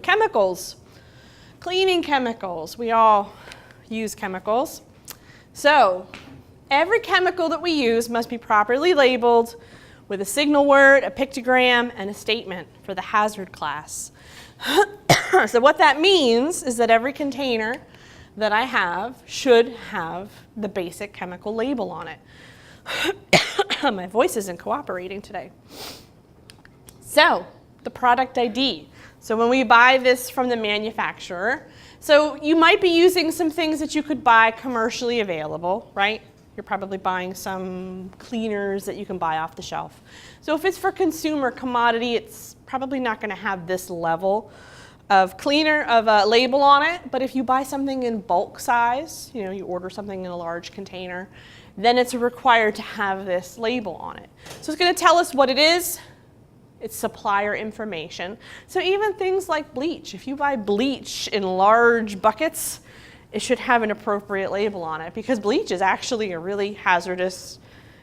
chemicals, cleaning chemicals. We all use chemicals. So every chemical that we use must be properly labeled with a signal word, a pictogram, and a statement for the hazard class. So what that means is that every container that I have should have the basic chemical label on it. My voice isn't cooperating today. So the product ID. So when we buy this from the manufacturer, so you might be using some things that you could buy commercially available, right? You're probably buying some cleaners that you can buy off the shelf. So if it's for consumer commodity, it's probably not going to have this level of label on it. But if you buy something in bulk size, you order something in a large container, then it's required to have this label on it. So it's going to tell us what it is. It's supplier information. So even things like bleach, if you buy bleach in large buckets, it should have an appropriate label on it because bleach is actually a really hazardous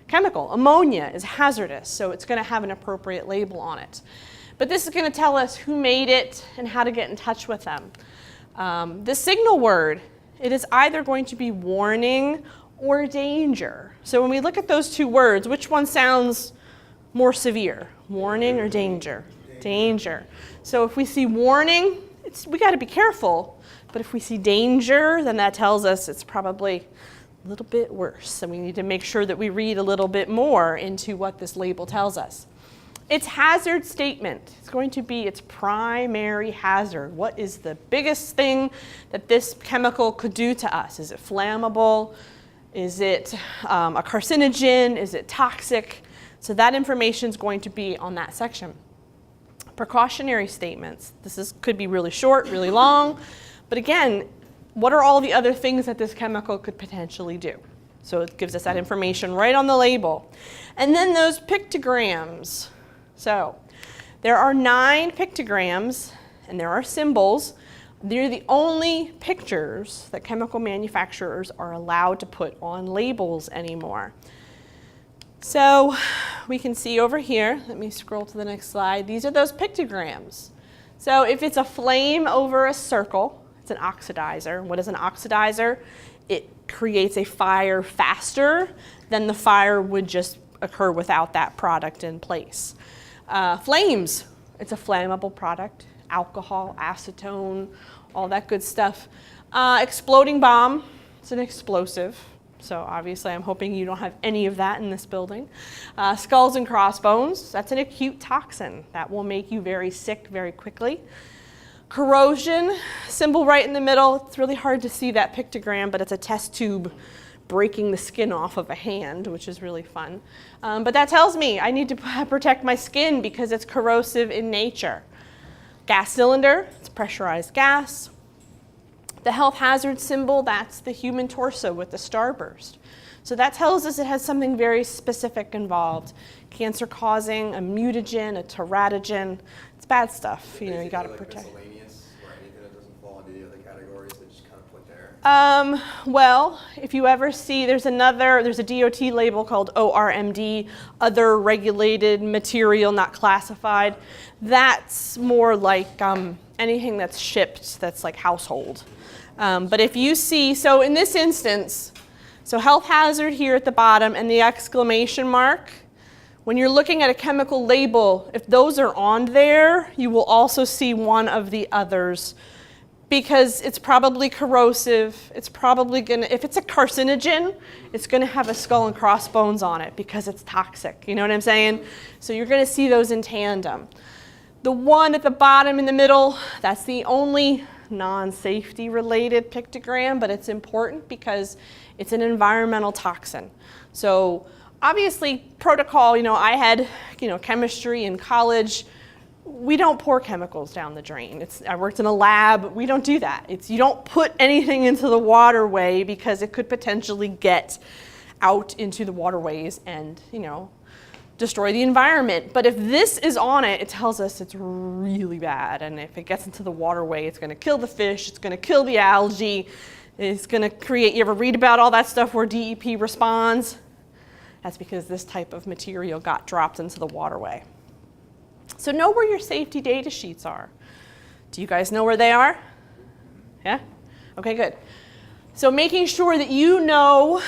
chemical. Ammonia is hazardous, so it's going to have an appropriate label on it. But this is going to tell us who made it and how to get in touch with them. The signal word, it is either going to be warning or danger. So when we look at those two words, which one sounds more severe? Warning or danger? Danger. So if we see warning, we got to be careful. But if we see danger, then that tells us it's probably a little bit worse. And we need to make sure that we read a little bit more into what this label tells us. Its hazard statement is going to be its primary hazard. What is the biggest thing that this chemical could do to us? Is it flammable? Is it a carcinogen? Is it toxic? So that information is going to be on that section. Precautionary statements. Could be really short, really long. But again, what are all the other things that this chemical could potentially do? So it gives us that information right on the label. And then those pictograms. So there are 9 pictograms and there are symbols. They're the only pictures that chemical manufacturers are allowed to put on labels anymore. So we can see over here, let me scroll to the next slide, these are those pictograms. So if it's a flame over a circle, it's an oxidizer. What is an oxidizer? It creates a fire faster than the fire would just occur without that product in place. Flames, it's a flammable product. Alcohol, acetone, all that good stuff. Exploding bomb, it's an explosive. So obviously I'm hoping you don't have any of that in this building. Skulls and crossbones, that's an acute toxin. That will make you very sick very quickly. Corrosion, symbol right in the middle. It's really hard to see that pictogram, but it's a test tube breaking the skin off of a hand, which is really fun. But that tells me I need to protect my skin because it's corrosive in nature. Gas cylinder, it's pressurized gas. The health hazard symbol, that's the human torso with the starburst. So that tells us it has something very specific involved. Cancer causing, a mutagen, a teratogen. It's bad stuff. You got to protect. Miscellaneous or anything that doesn't fall into the other categories that just kind of put there? Well, if you ever see, there's a DOT label called ORMD, other regulated material not classified. That's more like anything that's shipped that's like household. But if you see, so in this instance, so health hazard here at the bottom and the exclamation mark, when you're looking at a chemical label, if those are on there, you will also see one of the others because it's probably corrosive. It's probably gonna, if it's a carcinogen, it's gonna have a skull and crossbones on it because it's toxic. You know what I'm saying? So you're gonna see those in tandem. The one at the bottom in the middle, that's the only non-safety related pictogram, but it's important because it's an environmental toxin. So obviously protocol, I had, chemistry in college. We don't pour chemicals down the drain. I worked in a lab. We don't do that. You don't put anything into the waterway because it could potentially get out into the waterways and, destroy the environment. But if this is on it, it tells us it's really bad. And if it gets into the waterway, it's going to kill the fish. It's going to kill the algae. It's going to create, you ever read about all that stuff where DEP responds? That's because this type of material got dropped into the waterway. So know where your safety data sheets are. Do you guys know where they are? Yeah? Okay, good. So making sure that you know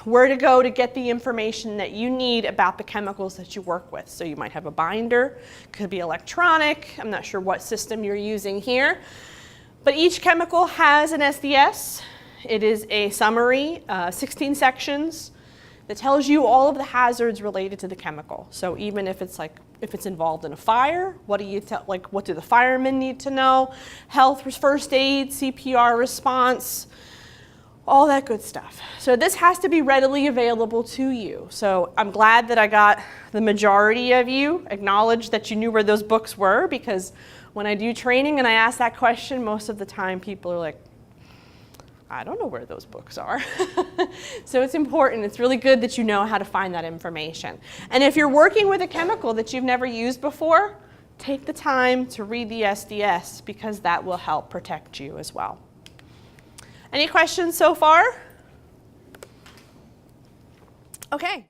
where to go to get the information that you need about the chemicals that you work with. So you might have a binder, could be electronic, I'm not sure what system you're using here. But each chemical has an SDS. It is a summary, 16 sections, that tells you all of the hazards related to the chemical. So even if it's involved in a fire, what do the firemen need to know? Health, first aid, CPR response, all that good stuff. So this has to be readily available to you. So I'm glad that I got the majority of you acknowledge that you knew where those books were, because when I do training and I ask that question, most of the time people are like, I don't know where those books are. So it's important. It's really good that you know how to find that information. And if you're working with a chemical that you've never used before, take the time to read the SDS, because that will help protect you as well. Any questions so far? Okay.